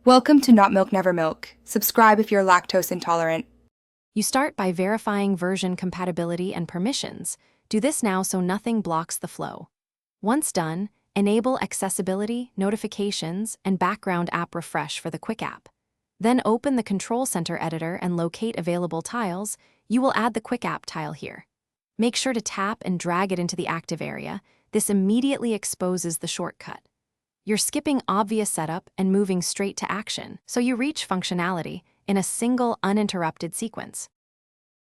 Welcome to Not Milk Never Milk. Subscribe if you're lactose intolerant. You start by verifying version compatibility and permissions. Do this now so nothing blocks the flow. Once done, enable accessibility, notifications, and background app refresh for the Quick app. Then open the Control Center editor and locate available tiles. You will add the Quick app tile here. Make sure to tap and drag it into the active area. This immediately exposes the shortcut. You're skipping obvious setup and moving straight to action, so you reach functionality in a single uninterrupted sequence.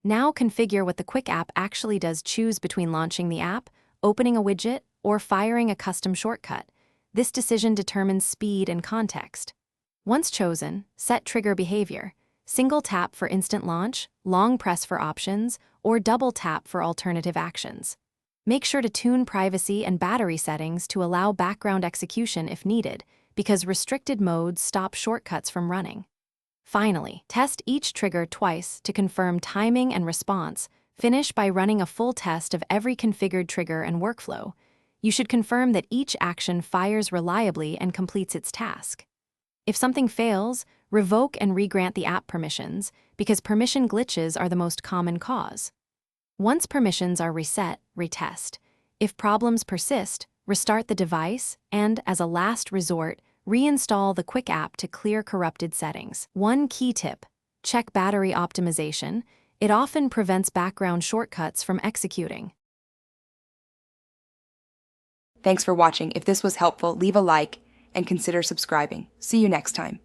Now configure what the Quick app actually does. Choose between launching the app, opening a widget, or firing a custom shortcut. This decision determines speed and context. Once chosen, set trigger behavior. Single tap for instant launch, long press for options, or double tap for alternative actions. Make sure to tune privacy and battery settings to allow background execution if needed, because restricted modes stop shortcuts from running. Finally, test each trigger twice to confirm timing and response. Finish by running a full test of every configured trigger and workflow. You should confirm that each action fires reliably and completes its task. If something fails, revoke and regrant the app permissions, because permission glitches are the most common cause. Once permissions are reset, retest. If problems persist, restart the device and, as a last resort, reinstall the Quick app to clear corrupted settings. One key tip: check battery optimization. It often prevents background shortcuts from executing. Thanks for watching. If this was helpful, leave a like and consider subscribing. See you next time.